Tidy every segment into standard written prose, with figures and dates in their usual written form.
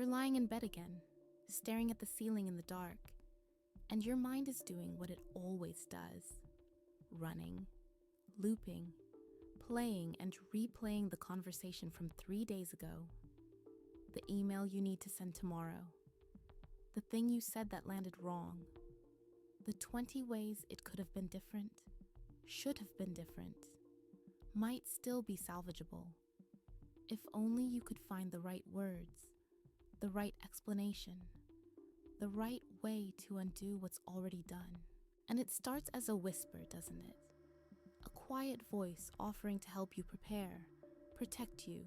You're lying in bed again, staring at the ceiling in the dark, and your mind is doing what it always does. Running, looping, playing and replaying the conversation from 3 days ago. The email you need to send tomorrow. The thing you said that landed wrong. The 20 ways it could have been different, should have been different, might still be salvageable. If only you could find the right words, the right explanation, the right way to undo what's already done. And it starts as a whisper, doesn't it? A quiet voice offering to help you prepare, protect you,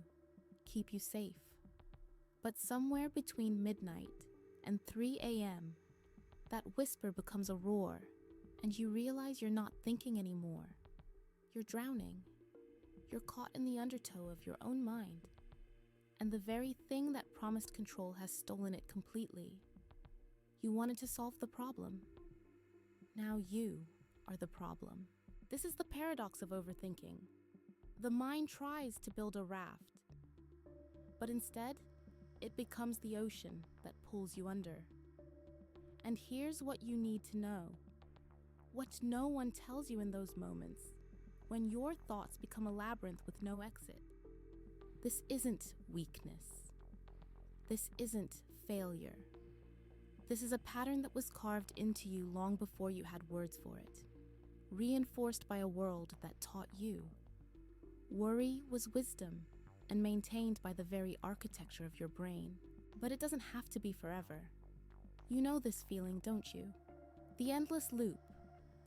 keep you safe. But somewhere between midnight and 3 a.m., that whisper becomes a roar, and you realize you're not thinking anymore. You're drowning. You're caught in the undertow of your own mind, and the very thing that promised control has stolen it completely. You wanted to solve the problem. Now you are the problem. This is the paradox of overthinking. The mind tries to build a raft, but instead, it becomes the ocean that pulls you under. And here's what you need to know. What no one tells you in those moments, when your thoughts become a labyrinth with no exit. This isn't weakness. This isn't failure. This is a pattern that was carved into you long before you had words for it, reinforced by a world that taught you. Worry was wisdom and maintained by the very architecture of your brain. But it doesn't have to be forever. You know this feeling, don't you? The endless loop,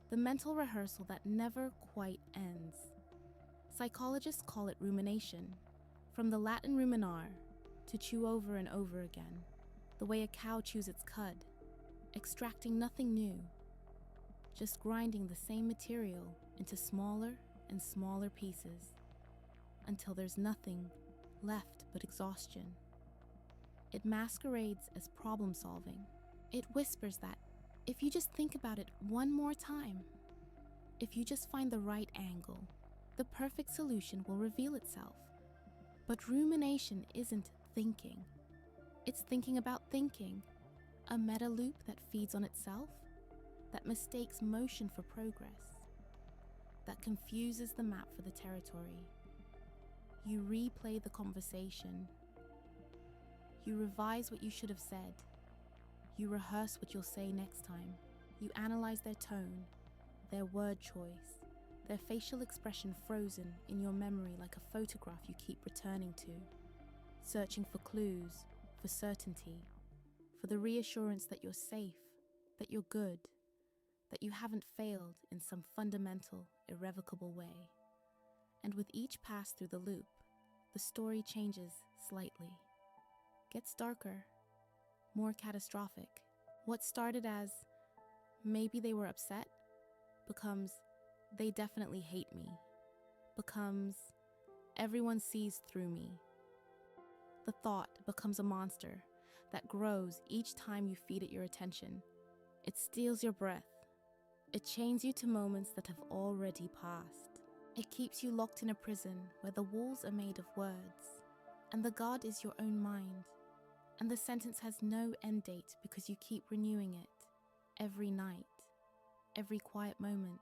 the mental rehearsal that never quite ends. Psychologists call it rumination, from the Latin ruminar, to chew over and over again, the way a cow chews its cud, extracting nothing new, just grinding the same material into smaller and smaller pieces, until there's nothing left but exhaustion. It masquerades as problem solving. It whispers that if you just think about it one more time, if you just find the right angle, the perfect solution will reveal itself. But rumination isn't thinking. It's thinking about thinking, a meta loop that feeds on itself, that mistakes motion for progress, that confuses the map for the territory. You replay the conversation. You revise what you should have said. You rehearse what you'll say next time. You analyze their tone, their word choice, their facial expression frozen in your memory like a photograph you keep returning to, searching for clues, for certainty, for the reassurance that you're safe, that you're good, that you haven't failed in some fundamental, irrevocable way. And with each pass through the loop, the story changes slightly, gets darker, more catastrophic. What started as, maybe they were upset, becomes, they definitely hate me, becomes, everyone sees through me. The thought becomes a monster that grows each time you feed it your attention. It steals your breath. It chains you to moments that have already passed. It keeps you locked in a prison where the walls are made of words, and the guard is your own mind, and the sentence has no end date because you keep renewing it every night, every quiet moment,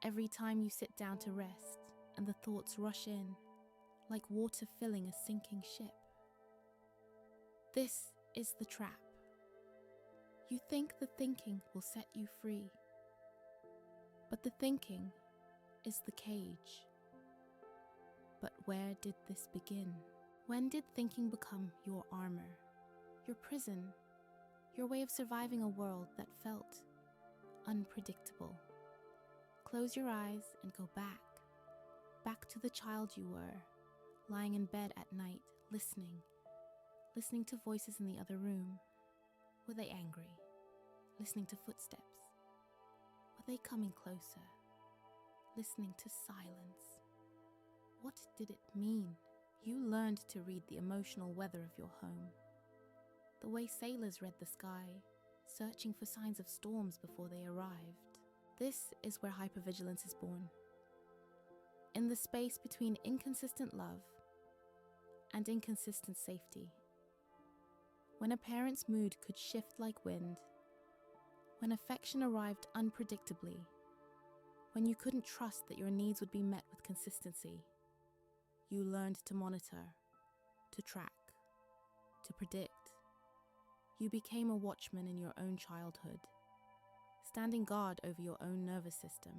every time you sit down to rest and the thoughts rush in like water filling a sinking ship. This is the trap. You think the thinking will set you free, but the thinking is the cage. But where did this begin? When did thinking become your armor, your prison, your way of surviving a world that felt unpredictable? Close your eyes and go back to the child you were, lying in bed at night, listening to voices in the other room. Were they angry? Listening to footsteps? Were they coming closer? Listening to silence? What did it mean? You learned to read the emotional weather of your home, the way sailors read the sky, searching for signs of storms before they arrived. This is where hypervigilance is born. In the space between inconsistent love and inconsistent safety. when a parent's mood could shift like wind, when affection arrived unpredictably, when you couldn't trust that your needs would be met with consistency, you learned to monitor, to track, to predict. You became a watchman in your own childhood, standing guard over your own nervous system.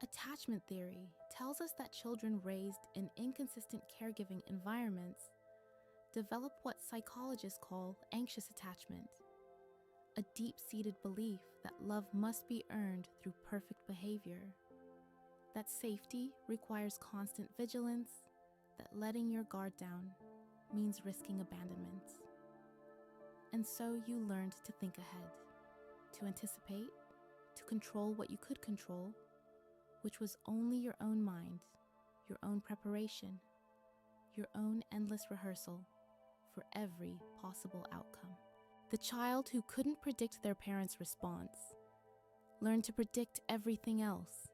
Attachment theory tells us that children raised in inconsistent caregiving environments develop what psychologists call anxious attachment, a deep-seated belief that love must be earned through perfect behavior, that safety requires constant vigilance, that letting your guard down means risking abandonment. And so you learned to think ahead, to anticipate, to control what you could control, which was only your own mind, your own preparation, your own endless rehearsal for every possible outcome. The child who couldn't predict their parents' response learned to predict everything else.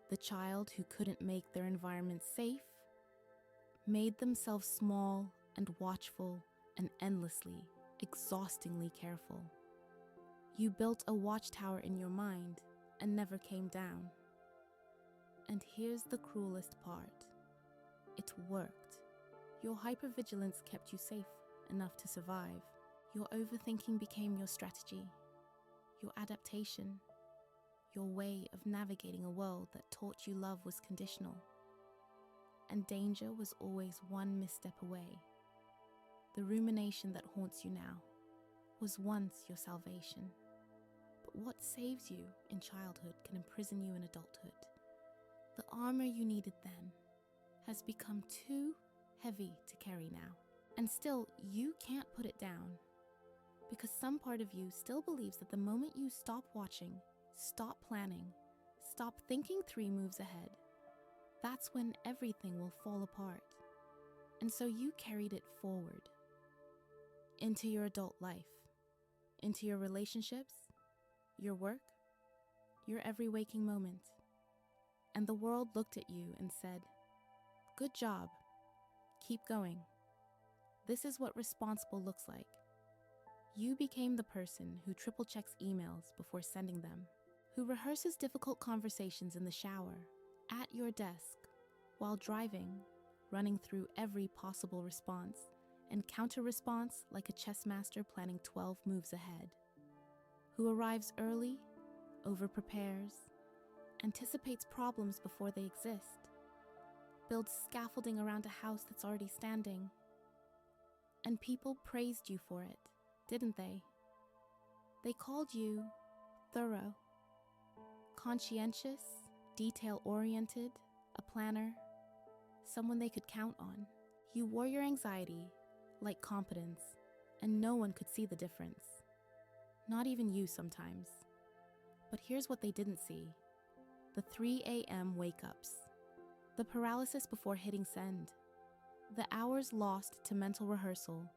The child who couldn't make their environment safe made themselves small and watchful and endlessly, exhaustingly careful. You built a watchtower in your mind and never came down. And here's the cruelest part. It worked. Your hypervigilance kept you safe enough to survive. Your overthinking became your strategy, your adaptation, your way of navigating a world that taught you love was conditional. And danger was always one misstep away. The rumination that haunts you now was once your salvation. But what saves you in childhood can imprison you in adulthood. The armor you needed then has become too heavy to carry now. And still, you can't put it down. Because some part of you still believes that the moment you stop watching, stop planning, stop thinking 3 moves ahead, that's when everything will fall apart. And so you carried it forward into your adult life, into your relationships, your work, your every waking moment. And the world looked at you and said, "Good job. Keep going. This is what responsible looks like." You became the person who triple checks emails before sending them, who rehearses difficult conversations in the shower, at your desk, while driving, running through every possible response and counter-response like a chess master planning 12 moves ahead, who arrives early, over-prepares, anticipates problems before they exist, builds scaffolding around a house that's already standing. And people praised you for it, didn't they? They called you thorough, conscientious, detail-oriented, a planner, someone they could count on. You wore your anxiety like competence, and no one could see the difference. Not even you sometimes. But here's what they didn't see. The 3 a.m. wake-ups, the paralysis before hitting send, the hours lost to mental rehearsal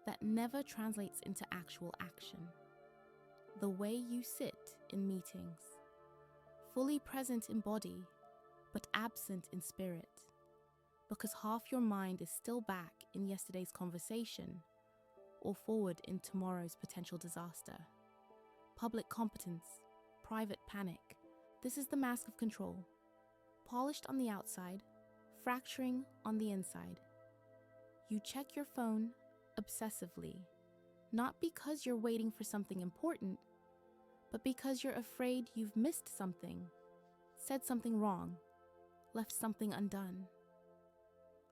that never translates into actual action, the way you sit in meetings, fully present in body, but absent in spirit, because half your mind is still back in yesterday's conversation or forward in tomorrow's potential disaster. Public competence, private panic. This is the mask of control, polished on the outside, fracturing on the inside. You check your phone obsessively, not because you're waiting for something important, but because you're afraid you've missed something, said something wrong, left something undone.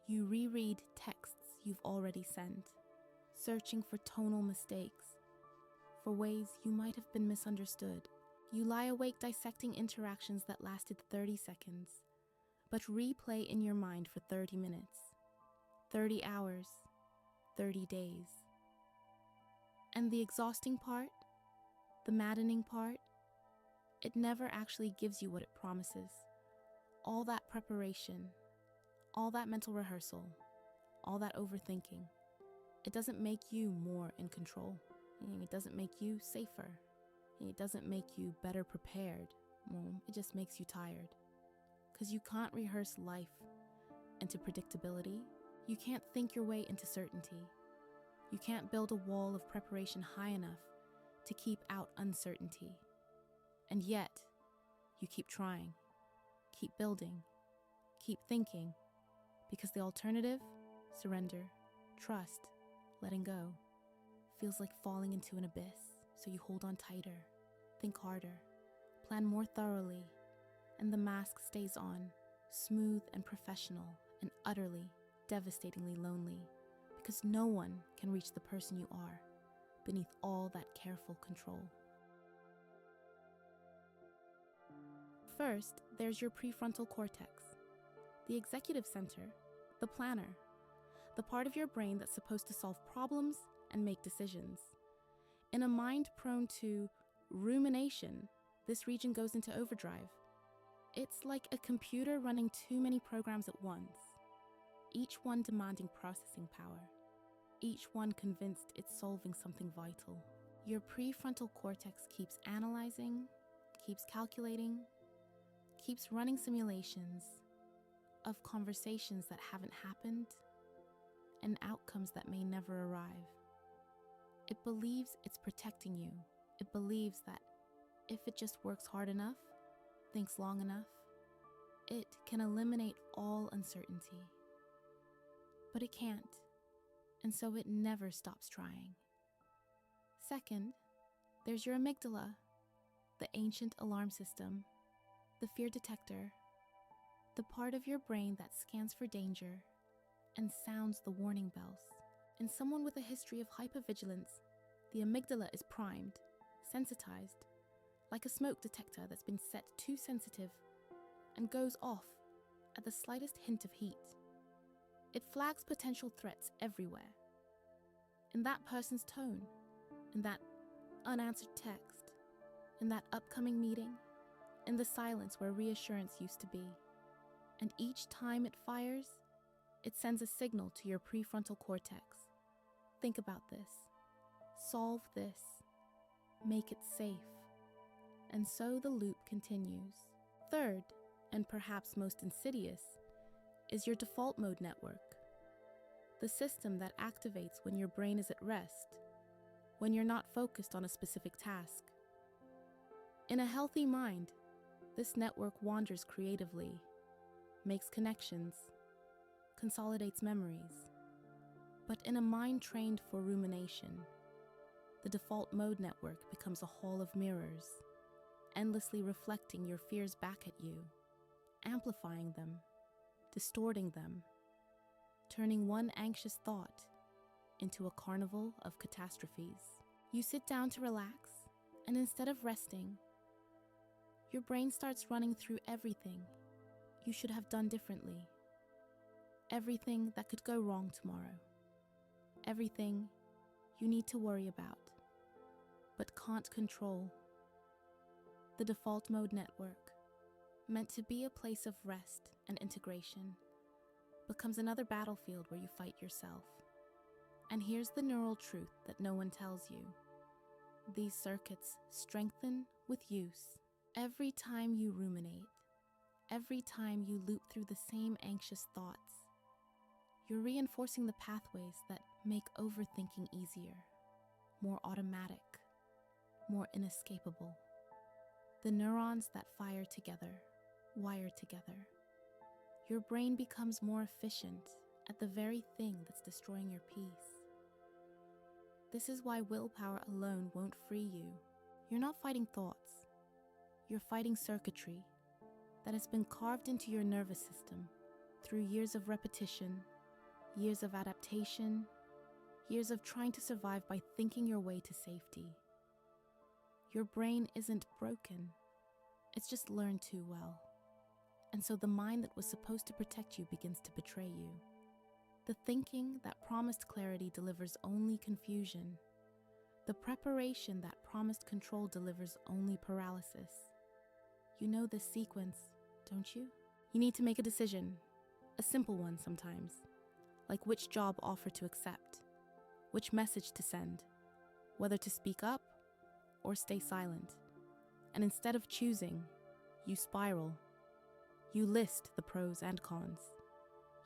You reread texts you've already sent, searching for tonal mistakes, for ways you might have been misunderstood. You lie awake dissecting interactions that lasted 30 seconds, but replay in your mind for 30 minutes, 30 hours, 30 days. And the exhausting part, the maddening part, it never actually gives you what it promises. All that preparation, all that mental rehearsal, all that overthinking, it doesn't make you more in control. It doesn't make you safer. It doesn't make you better prepared. Well, it just makes you tired. Because you can't rehearse life into predictability. You can't think your way into certainty. You can't build a wall of preparation high enough to keep out uncertainty. And yet, you keep trying, keep building, keep thinking, because the alternative, surrender, trust, letting go, feels like falling into an abyss. So you hold on tighter, think harder, plan more thoroughly, and the mask stays on, smooth and professional and utterly, devastatingly lonely, because no one can reach the person you are beneath all that careful control. First, there's your prefrontal cortex, the executive center, the planner, the part of your brain that's supposed to solve problems and make decisions. In a mind prone to rumination, this region goes into overdrive. It's like a computer running too many programs at once, each one demanding processing power, each one convinced it's solving something vital. Your prefrontal cortex keeps analyzing, keeps calculating, keeps running simulations of conversations that haven't happened and outcomes that may never arrive. It believes it's protecting you. It believes that if it just works hard enough, thinks long enough, it can eliminate all uncertainty. But it can't, and so it never stops trying. Second, there's your amygdala, the ancient alarm system, the fear detector, the part of your brain that scans for danger and sounds the warning bells. In someone with a history of hypervigilance, the amygdala is primed, sensitized, like a smoke detector that's been set too sensitive and goes off at the slightest hint of heat. It flags potential threats everywhere. In that person's tone, in that unanswered text, in that upcoming meeting, in the silence where reassurance used to be. And each time it fires, it sends a signal to your prefrontal cortex. Think about this. Solve this. Make it safe. And so the loop continues. Third, and perhaps most insidious, is your default mode network. The system that activates when your brain is at rest, when you're not focused on a specific task. In a healthy mind, this network wanders creatively, makes connections, consolidates memories. But in a mind trained for rumination, the default mode network becomes a hall of mirrors, endlessly reflecting your fears back at you, amplifying them, distorting them, turning one anxious thought into a carnival of catastrophes. You sit down to relax, and instead of resting, your brain starts running through everything you should have done differently, everything that could go wrong tomorrow, everything you need to worry about, but can't control. The default mode network, meant to be a place of rest and integration, becomes another battlefield where you fight yourself. And here's the neural truth that no one tells you. These circuits strengthen with use. Every time you ruminate, every time you loop through the same anxious thoughts, you're reinforcing the pathways that make overthinking easier, more automatic, more inescapable. The neurons that fire together, wire together. Your brain becomes more efficient at the very thing that's destroying your peace. This is why willpower alone won't free you. You're not fighting thoughts. You're fighting circuitry that has been carved into your nervous system through years of repetition, years of adaptation, years of trying to survive by thinking your way to safety. Your brain isn't broken. It's just learned too well. And so the mind that was supposed to protect you begins to betray you. The thinking that promised clarity delivers only confusion. The preparation that promised control delivers only paralysis. You know this sequence, don't you? You need to make a decision, a simple one sometimes, like which job offer to accept, which message to send, whether to speak up or stay silent. And instead of choosing, you spiral. You list the pros and cons.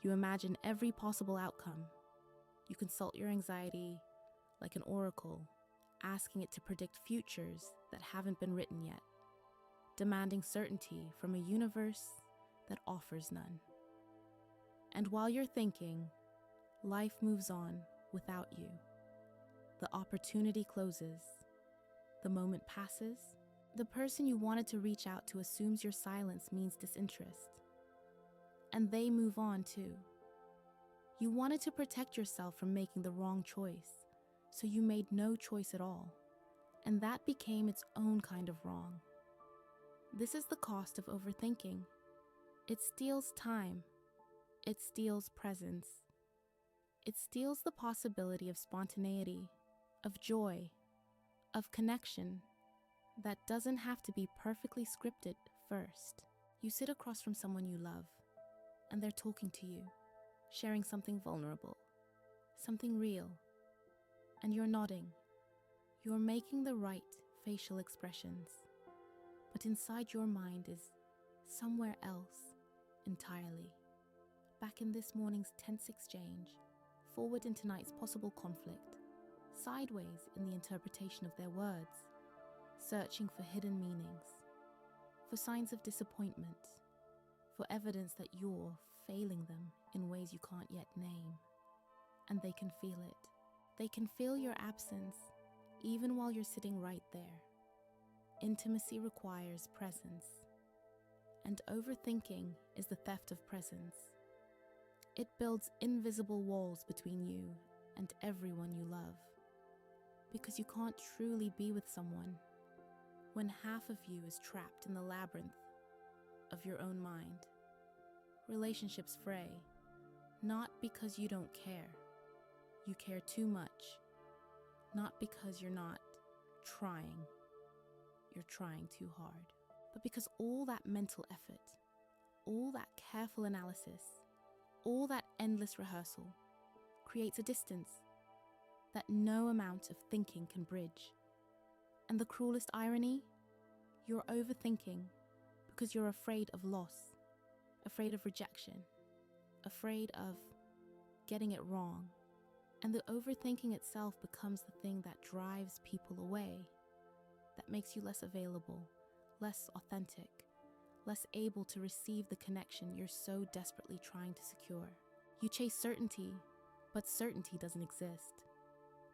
You imagine every possible outcome. You consult your anxiety, like an oracle, asking it to predict futures that haven't been written yet, demanding certainty from a universe that offers none. And while you're thinking, life moves on without you. The opportunity closes. The moment passes. The person you wanted to reach out to assumes your silence means disinterest. And they move on too. You wanted to protect yourself from making the wrong choice, so you made no choice at all. And that became its own kind of wrong. This is the cost of overthinking. It steals time. It steals presence. It steals the possibility of spontaneity, of joy, of connection that doesn't have to be perfectly scripted first. You sit across from someone you love, and they're talking to you, sharing something vulnerable, something real, and you're nodding. You're making the right facial expressions, but inside your mind is somewhere else entirely. Back in this morning's tense exchange, forward in tonight's possible conflict, sideways in the interpretation of their words, searching for hidden meanings, for signs of disappointment, for evidence that you're failing them in ways you can't yet name. And they can feel it. They can feel your absence, even while you're sitting right there. Intimacy requires presence, and overthinking is the theft of presence. It builds invisible walls between you and everyone you love, because you can't truly be with someone when half of you is trapped in the labyrinth of your own mind. Relationships fray, not because you don't care. You care too much. Not because you're not trying. You're trying too hard. But because all that mental effort, all that careful analysis, all that endless rehearsal creates a distance that no amount of thinking can bridge. And the cruelest irony, you're overthinking because you're afraid of loss, afraid of rejection, afraid of getting it wrong. And the overthinking itself becomes the thing that drives people away, that makes you less available, less authentic, less able to receive the connection you're so desperately trying to secure. You chase certainty, but certainty doesn't exist.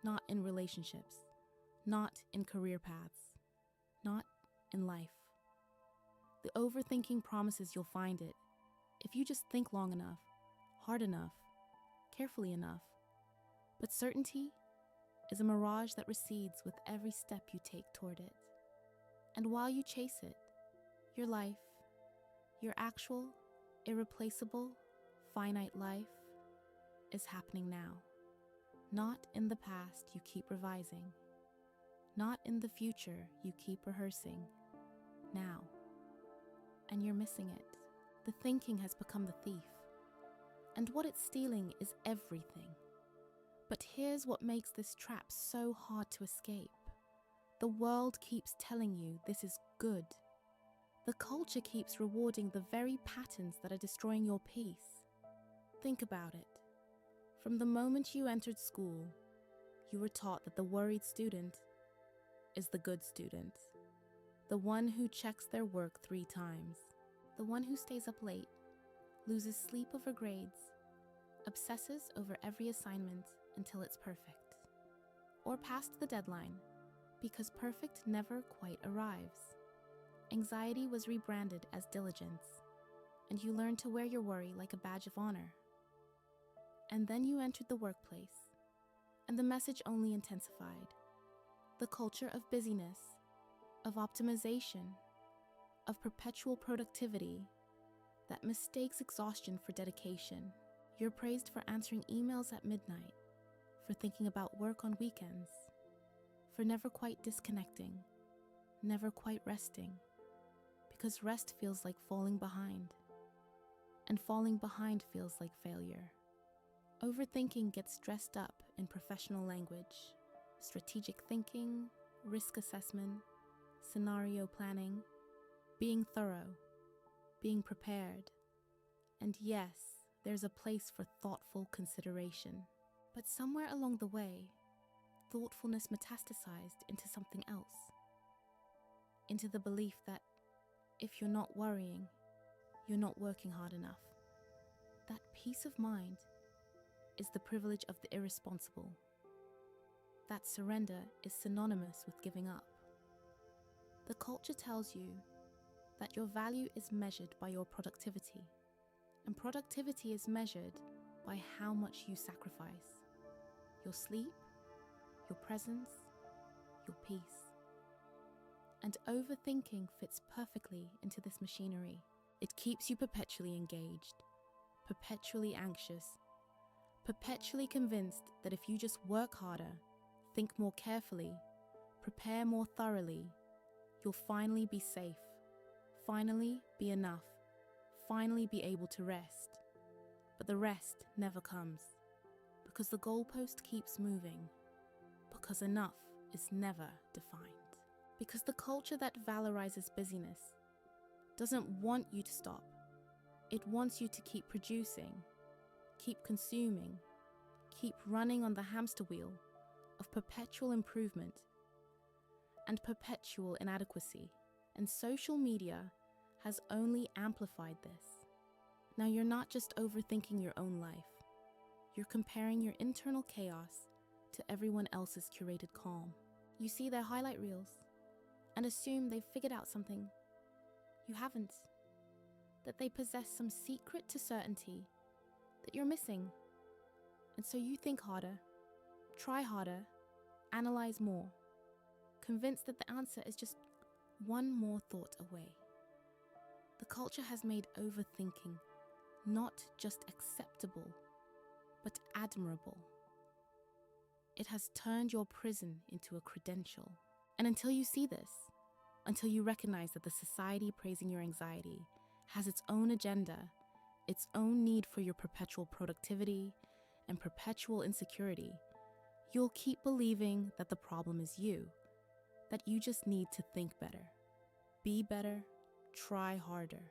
Not in relationships, not in career paths, not in life. The overthinking promises you'll find it if you just think long enough, hard enough, carefully enough. But certainty is a mirage that recedes with every step you take toward it. And while you chase it, your life, your actual, irreplaceable, finite life is happening now. Not in the past you keep revising. Not in the future you keep rehearsing. Now. And you're missing it. The thinking has become the thief. And what it's stealing is everything. But here's what makes this trap so hard to escape. The world keeps telling you this is good. The culture keeps rewarding the very patterns that are destroying your peace. Think about it. From the moment you entered school, you were taught that the worried student is the good student, the one who checks their work 3 times, the one who stays up late, loses sleep over grades, obsesses over every assignment until it's perfect, or past the deadline, because perfect never quite arrives. Anxiety was rebranded as diligence, and you learned to wear your worry like a badge of honor. And then you entered the workplace, and the message only intensified. The culture of busyness, of optimization, of perpetual productivity that mistakes exhaustion for dedication. You're praised for answering emails at midnight, for thinking about work on weekends, for never quite disconnecting, never quite resting, because rest feels like falling behind, and falling behind feels like failure. Overthinking gets dressed up in professional language, strategic thinking, risk assessment, scenario planning, being thorough, being prepared. And yes, there's a place for thoughtful consideration. But somewhere along the way, thoughtfulness metastasized into something else, into the belief that if you're not worrying, you're not working hard enough. That peace of mind is the privilege of the irresponsible. That surrender is synonymous with giving up. The culture tells you that your value is measured by your productivity, and productivity is measured by how much you sacrifice. Your sleep, your presence, your peace. And overthinking fits perfectly into this machinery. It keeps you perpetually engaged, perpetually anxious, perpetually convinced that if you just work harder, think more carefully, prepare more thoroughly, you'll finally be safe, finally be enough, finally be able to rest. But the rest never comes, because the goalpost keeps moving, because enough is never defined. Because the culture that valorizes busyness doesn't want you to stop. It wants you to keep producing, keep consuming, keep running on the hamster wheel of perpetual improvement and perpetual inadequacy. And social media has only amplified this. Now you're not just overthinking your own life. You're comparing your internal chaos to everyone else's curated calm. You see their highlight reels and assume they've figured out something you haven't, that they possess some secret to certainty that you're missing. And so you think harder, try harder, analyze more, convinced that the answer is just one more thought away. The culture has made overthinking not just acceptable, but admirable. It has turned your prison into a credential. And until you see this, until you recognize that the society praising your anxiety has its own agenda, its own need for your perpetual productivity and perpetual insecurity, you'll keep believing that the problem is you, that you just need to think better, be better, try harder.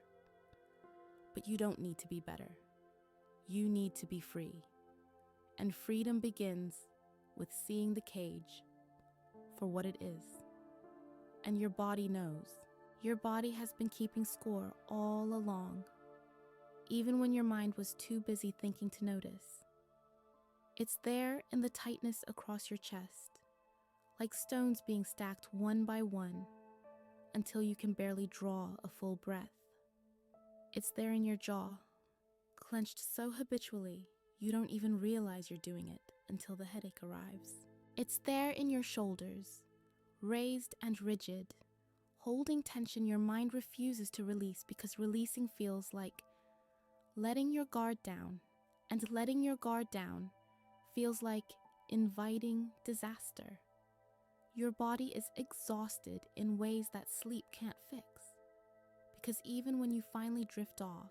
But you don't need to be better. You need to be free. And freedom begins with seeing the cage for what it is. And your body knows. Your body has been keeping score all along, even when your mind was too busy thinking to notice. It's there in the tightness across your chest, like stones being stacked one by one until you can barely draw a full breath. It's there in your jaw, clenched so habitually you don't even realize you're doing it until the headache arrives. It's there in your shoulders, raised and rigid, holding tension your mind refuses to release because releasing feels like letting your guard down, and letting your guard down feels like inviting disaster. Your body is exhausted in ways that sleep can't fix, because even when you finally drift off,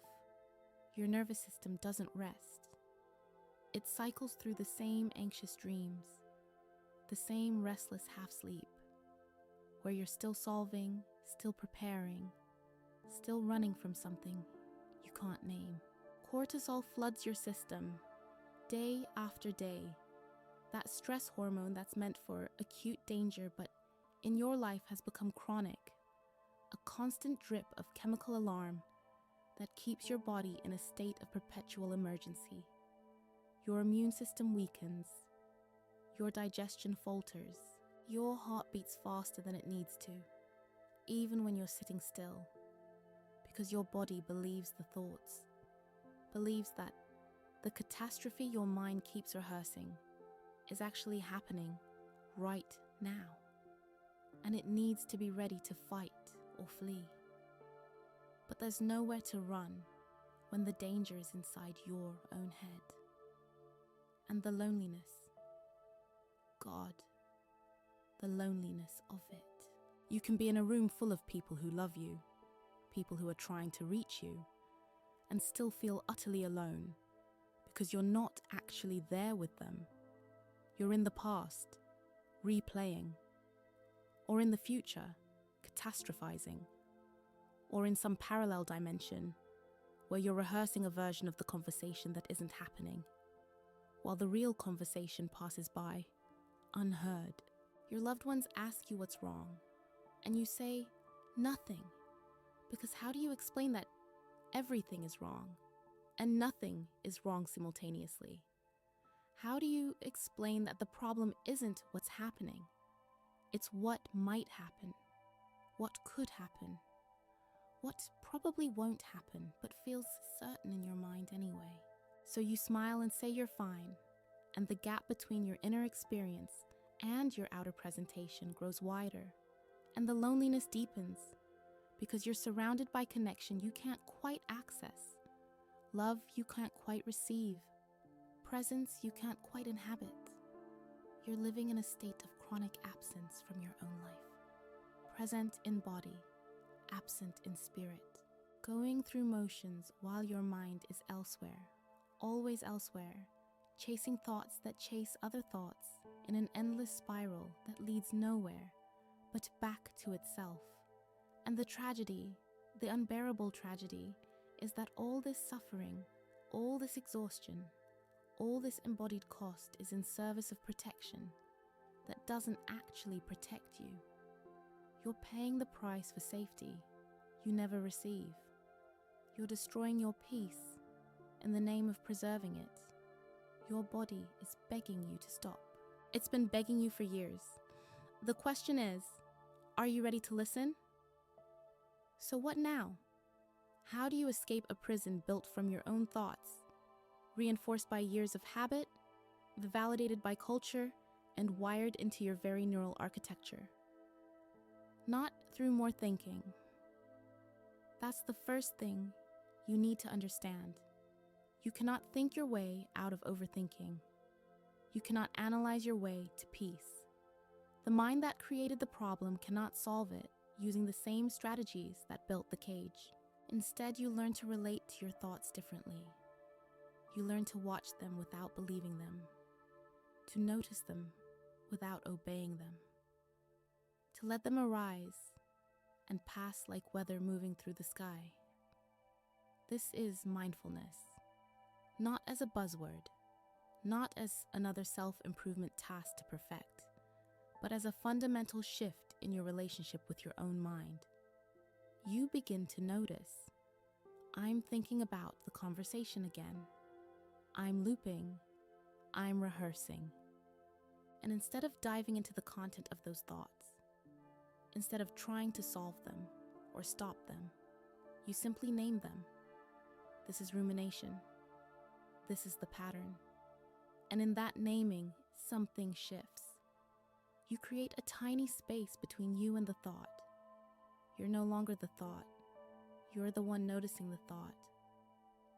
your nervous system doesn't rest. It cycles through the same anxious dreams, the same restless half-sleep, where you're still solving, still preparing, still running from something you can't name. Cortisol floods your system, day after day. That stress hormone that's meant for acute danger but in your life has become chronic, a constant drip of chemical alarm that keeps your body in a state of perpetual emergency. Your immune system weakens, your digestion falters, your heart beats faster than it needs to, even when you're sitting still, because your body believes the thoughts, believes that the catastrophe your mind keeps rehearsing is actually happening right now, and it needs to be ready to fight or flee. But there's nowhere to run when the danger is inside your own head. And the loneliness, God, the loneliness of it. You can be in a room full of people who love you, people who are trying to reach you, and still feel utterly alone because you're not actually there with them. You're in the past, replaying, or in the future, catastrophizing, or in some parallel dimension where you're rehearsing a version of the conversation that isn't happening, while the real conversation passes by, unheard. Your loved ones ask you what's wrong, and you say nothing, because how do you explain that everything is wrong and nothing is wrong simultaneously? How do you explain that the problem isn't what's happening? It's what might happen, what could happen, what probably won't happen but feels certain in your mind anyway. So you smile and say you're fine, and the gap between your inner experience and your outer presentation grows wider, and the loneliness deepens because you're surrounded by connection you can't quite access, love you can't quite receive, presence you can't quite inhabit. You're living in a state of chronic absence from your own life, present in body, absent in spirit, going through motions while your mind is elsewhere, always elsewhere, chasing thoughts that chase other thoughts in an endless spiral that leads nowhere but back to itself. And the tragedy, the unbearable tragedy, is that all this suffering, all this exhaustion, all this embodied cost is in service of protection that doesn't actually protect you. You're paying the price for safety you never receive. You're destroying your peace in the name of preserving it. Your body is begging you to stop. It's been begging you for years. The question is, are you ready to listen? So what now? How do you escape a prison built from your own thoughts, reinforced by years of habit, validated by culture, and wired into your very neural architecture? Not through more thinking. That's the first thing you need to understand. You cannot think your way out of overthinking. You cannot analyze your way to peace. The mind that created the problem cannot solve it using the same strategies that built the cage. Instead, you learn to relate to your thoughts differently. You learn to watch them without believing them, to notice them without obeying them, to let them arise and pass like weather moving through the sky. This is mindfulness, not as a buzzword, not as another self-improvement task to perfect, but as a fundamental shift in your relationship with your own mind. You begin to notice, I'm thinking about the conversation again. I'm looping, I'm rehearsing. And instead of diving into the content of those thoughts, instead of trying to solve them or stop them, you simply name them. This is rumination. This is the pattern. And in that naming, something shifts. You create a tiny space between you and the thought. You're no longer the thought. You're the one noticing the thought.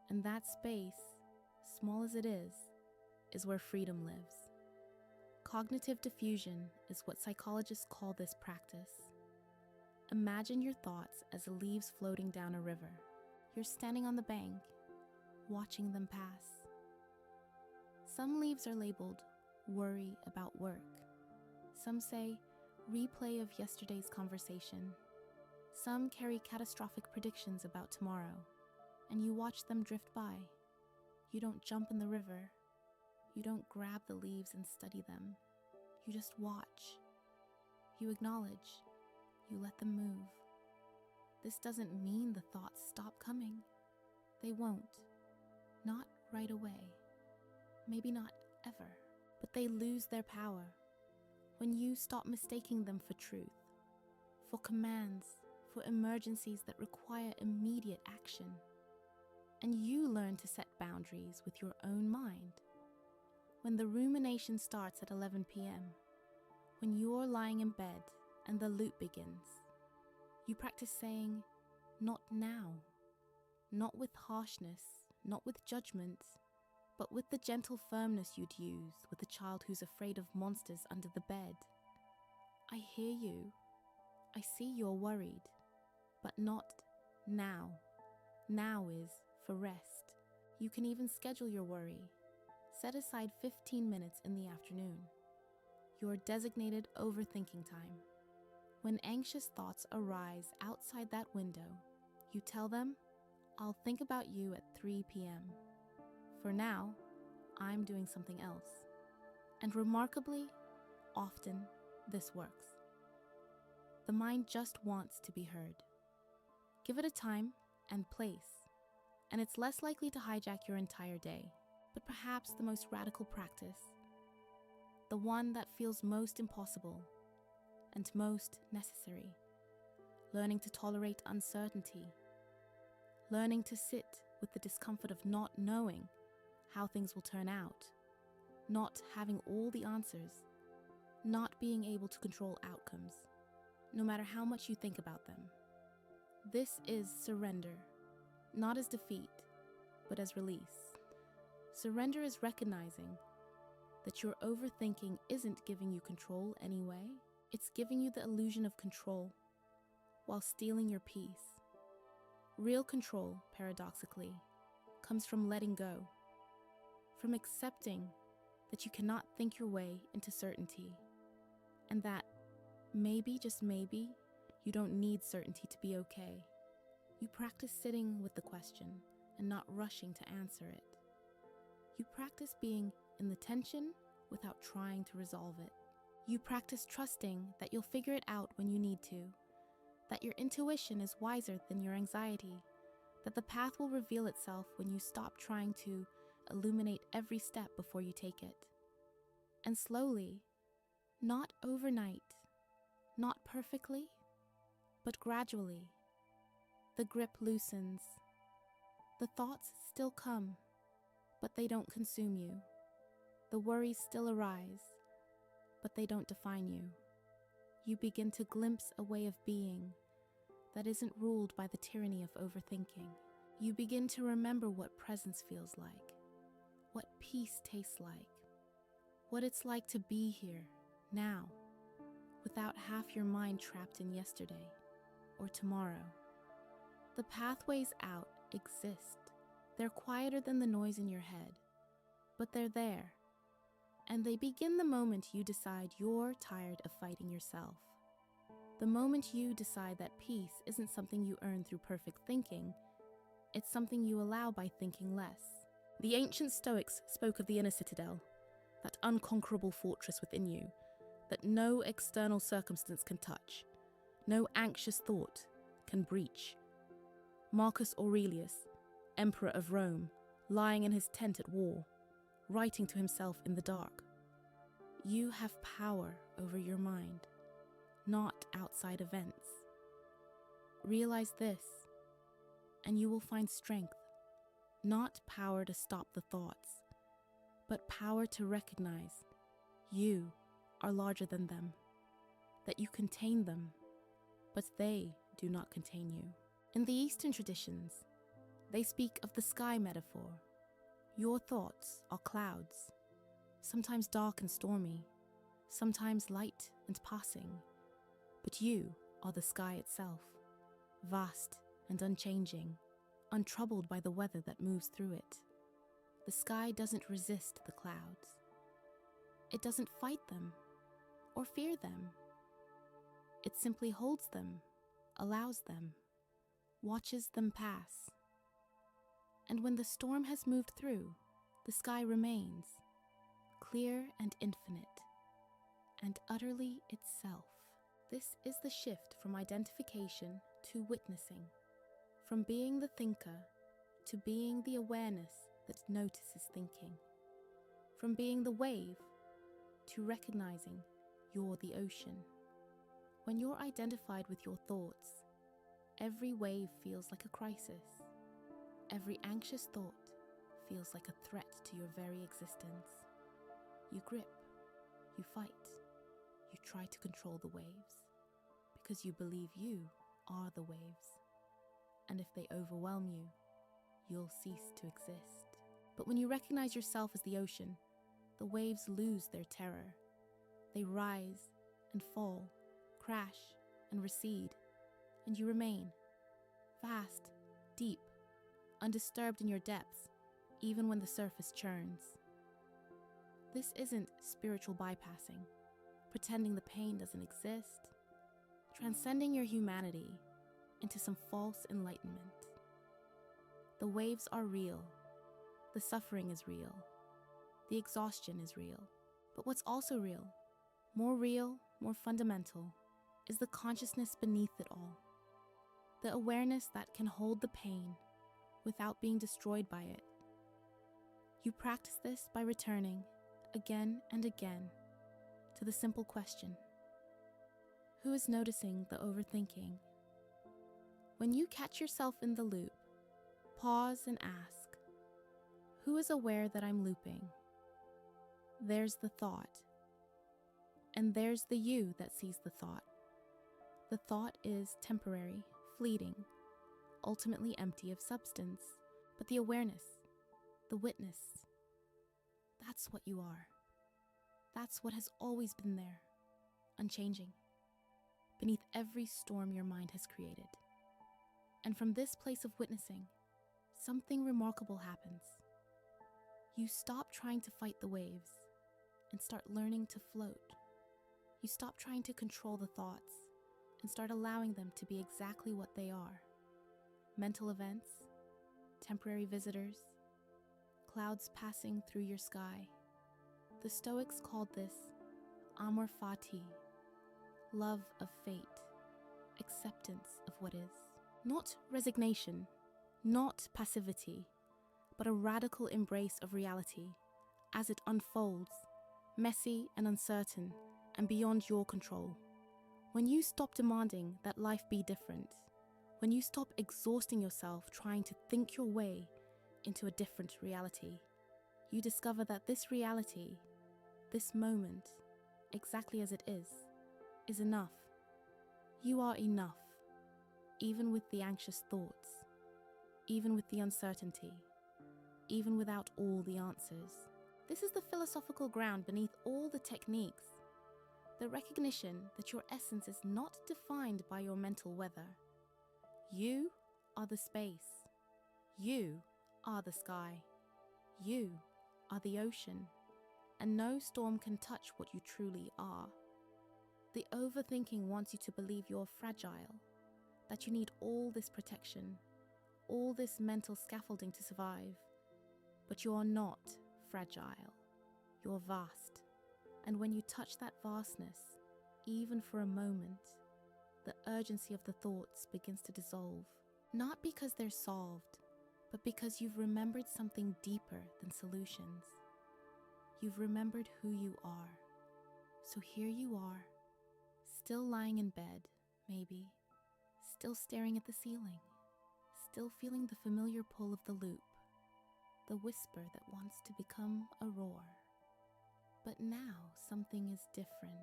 And that space, small as it is where freedom lives. Cognitive diffusion is what psychologists call this practice. Imagine your thoughts as leaves floating down a river. You're standing on the bank, watching them pass. Some leaves are labeled worry about work. Some say replay of yesterday's conversation. Some carry catastrophic predictions about tomorrow, and you watch them drift by. You don't jump in the river. You don't grab the leaves and study them. You just watch. You acknowledge. You let them move. This doesn't mean the thoughts stop coming. They won't. Not right away. Maybe not ever. But they lose their power when you stop mistaking them for truth, for commands, for emergencies that require immediate action. And you learn to set boundaries with your own mind. When the rumination starts at 11 p.m., when you're lying in bed and the loop begins, you practice saying, not now, not with harshness, not with judgment, but with the gentle firmness you'd use with a child who's afraid of monsters under the bed. I hear you. I see you're worried, but not now. Now is for rest. You can even schedule your worry. Set aside 15 minutes in the afternoon, your designated overthinking time. When anxious thoughts arise outside that window, you tell them, I'll think about you at 3 p.m. For now, I'm doing something else. And remarkably, often this works. The mind just wants to be heard. Give it a time and place, and it's less likely to hijack your entire day. But perhaps the most radical practice, the one that feels most impossible and most necessary, learning to tolerate uncertainty, learning to sit with the discomfort of not knowing how things will turn out, not having all the answers, not being able to control outcomes, no matter how much you think about them. This is surrender, not as defeat, but as release. Surrender is recognizing that your overthinking isn't giving you control anyway. It's giving you the illusion of control while stealing your peace. Real control, paradoxically, comes from letting go, from accepting that you cannot think your way into certainty, and that maybe, just maybe, you don't need certainty to be okay. You practice sitting with the question and not rushing to answer it. You practice being in the tension without trying to resolve it. You practice trusting that you'll figure it out when you need to, that your intuition is wiser than your anxiety, that the path will reveal itself when you stop trying to illuminate every step before you take it. And slowly, not overnight, not perfectly, but gradually, the grip loosens. The thoughts still come, but they don't consume you. The worries still arise, but they don't define you. You begin to glimpse a way of being that isn't ruled by the tyranny of overthinking. You begin to remember what presence feels like, what peace tastes like, what it's like to be here, now, without half your mind trapped in yesterday or tomorrow. The pathways out exist. They're quieter than the noise in your head, but they're there. And they begin the moment you decide you're tired of fighting yourself. The moment you decide that peace isn't something you earn through perfect thinking, it's something you allow by thinking less. The ancient Stoics spoke of the inner citadel, that unconquerable fortress within you, that no external circumstance can touch, no anxious thought can breach. Marcus Aurelius, Emperor of Rome, lying in his tent at war, writing to himself in the dark. You have power over your mind, not outside events. Realize this, and you will find strength, not power to stop the thoughts, but power to recognize you are larger than them, that you contain them, but they do not contain you. In the Eastern traditions, they speak of the sky metaphor. Your thoughts are clouds, sometimes dark and stormy, sometimes light and passing, but you are the sky itself, vast and unchanging, untroubled by the weather that moves through it. The sky doesn't resist the clouds. It doesn't fight them or fear them. It simply holds them, allows them, watches them pass. And when the storm has moved through, the sky remains, clear and infinite, and utterly itself. This is the shift from identification to witnessing, from being the thinker to being the awareness that notices thinking, from being the wave to recognizing you're the ocean. When you're identified with your thoughts, every wave feels like a crisis. Every anxious thought feels like a threat to your very existence. You grip, you fight, you try to control the waves, because you believe you are the waves. And if they overwhelm you, you'll cease to exist. But when you recognize yourself as the ocean, the waves lose their terror. They rise and fall, crash and recede, and you remain vast, deep, undisturbed in your depths, even when the surface churns. This isn't spiritual bypassing, pretending the pain doesn't exist, transcending your humanity into some false enlightenment. The waves are real, the suffering is real, the exhaustion is real, but what's also real More real, more fundamental, is the consciousness beneath it all. The awareness that can hold the pain without being destroyed by it. You practice this by returning, again and again, to the simple question: who is noticing the overthinking? When you catch yourself in the loop, pause and ask, who is aware that I'm looping? There's the thought. And there's the you that sees the thought. The thought is temporary, fleeting, ultimately empty of substance, but the awareness, the witness, that's what you are. That's what has always been there, unchanging, beneath every storm your mind has created. And from this place of witnessing, something remarkable happens. You stop trying to fight the waves and start learning to float. You stop trying to control the thoughts and start allowing them to be exactly what they are. Mental events, temporary visitors, clouds passing through your sky. The Stoics called this amor fati, love of fate, acceptance of what is. Not resignation, not passivity, but a radical embrace of reality as it unfolds, messy and uncertain and beyond your control. When you stop demanding that life be different, when you stop exhausting yourself trying to think your way into a different reality, you discover that this reality, this moment, exactly as it is enough. You are enough, even with the anxious thoughts, even with the uncertainty, even without all the answers. This is the philosophical ground beneath all the techniques. The recognition that your essence is not defined by your mental weather. You are the space. You are the sky. You are the ocean. And no storm can touch what you truly are. The overthinking wants you to believe you're fragile, that you need all this protection, all this mental scaffolding to survive. But you are not fragile. You're vast. And when you touch that vastness, even for a moment, the urgency of the thoughts begins to dissolve. Not because they're solved, but because you've remembered something deeper than solutions. You've remembered who you are. So here you are, still lying in bed, maybe, still staring at the ceiling, still feeling the familiar pull of the loop, the whisper that wants to become a roar. But now something is different.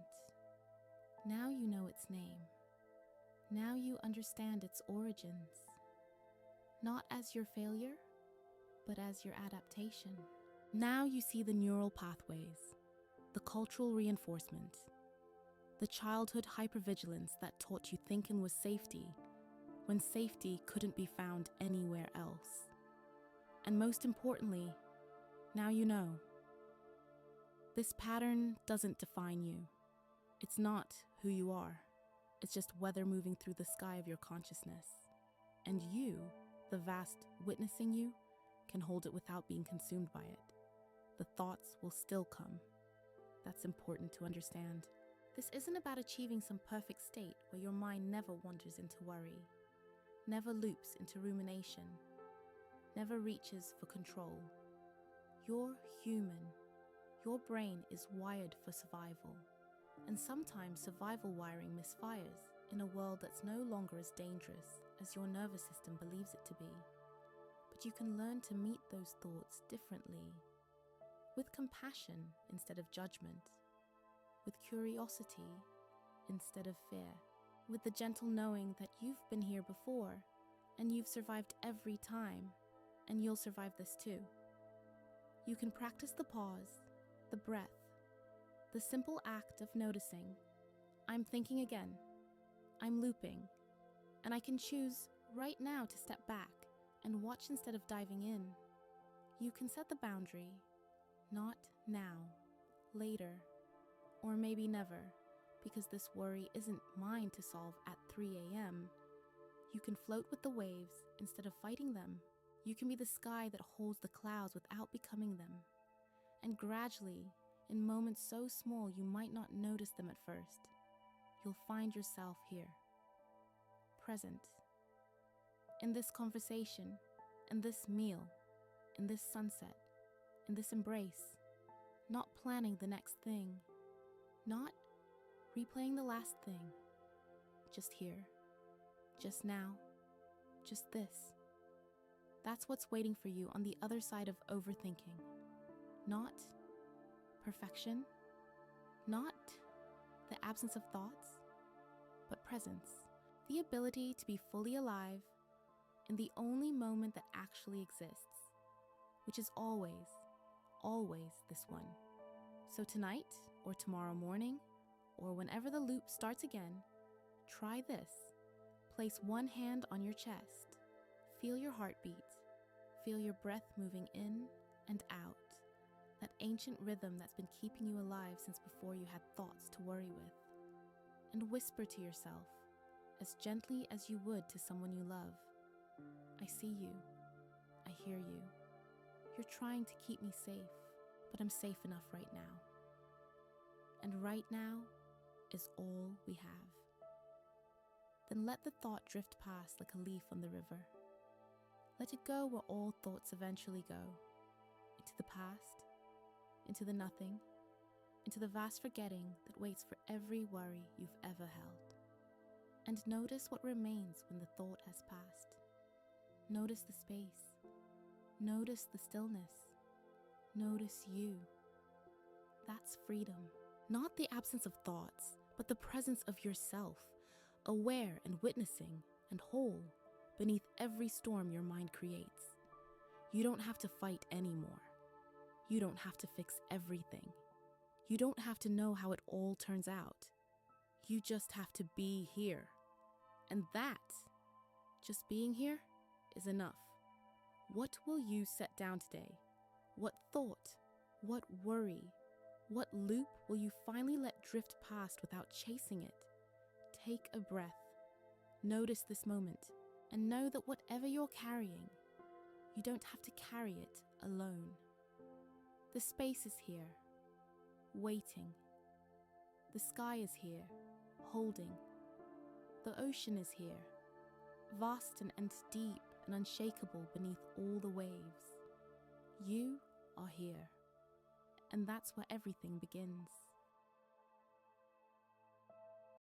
Now you know its name. Now you understand its origins. Not as your failure, but as your adaptation. Now you see the neural pathways, the cultural reinforcement, the childhood hypervigilance that taught you thinking was safety when safety couldn't be found anywhere else. And most importantly, now you know. This pattern doesn't define you. It's not who you are. It's just weather moving through the sky of your consciousness. And you, the vast witnessing you, can hold it without being consumed by it. The thoughts will still come. That's important to understand. This isn't about achieving some perfect state where your mind never wanders into worry, never loops into rumination, never reaches for control. You're human. Your brain is wired for survival. And sometimes survival wiring misfires in a world that's no longer as dangerous as your nervous system believes it to be. But you can learn to meet those thoughts differently, with compassion instead of judgment, with curiosity instead of fear, with the gentle knowing that you've been here before and you've survived every time, and you'll survive this too. You can practice the pause, the breath, the simple act of noticing, I'm thinking again, I'm looping, and I can choose right now to step back and watch instead of diving in. You can set the boundary, not now, later, or maybe never, because this worry isn't mine to solve at 3 a.m. You can float with the waves instead of fighting them. You can be the sky that holds the clouds without becoming them. And gradually, in moments so small you might not notice them at first. You'll find yourself here, present, in this conversation, in this meal, in this sunset, in this embrace, not planning the next thing, not replaying the last thing, just here, just now, just this. That's what's waiting for you on the other side of overthinking. Not perfection, not the absence of thoughts, but presence. The ability to be fully alive in the only moment that actually exists, which is always, always this one. So tonight, or tomorrow morning, or whenever the loop starts again, try this. Place one hand on your chest. Feel your heartbeat. Feel your breath moving in and out. That ancient rhythm that's been keeping you alive since before you had thoughts to worry with. And whisper to yourself, as gently as you would to someone you love, I see you. I hear you. You're trying to keep me safe, but I'm safe enough right now. And right now is all we have. Then let the thought drift past like a leaf on the river. Let it go where all thoughts eventually go. Into the past, into the nothing, into the vast forgetting that waits for every worry you've ever held. And notice what remains when the thought has passed. Notice the space. Notice the stillness. Notice you. That's freedom. Not the absence of thoughts, but the presence of yourself, aware and witnessing and whole beneath every storm your mind creates. You don't have to fight anymore. You don't have to fix everything. You don't have to know how it all turns out. You just have to be here. And that, just being here, is enough. What will you set down today? What thought? What worry? What loop will you finally let drift past without chasing it? Take a breath. Notice this moment and know that whatever you're carrying, you don't have to carry it alone. The space is here, waiting. The sky is here, holding. The ocean is here, vast and deep and unshakable beneath all the waves. You are here, and that's where everything begins.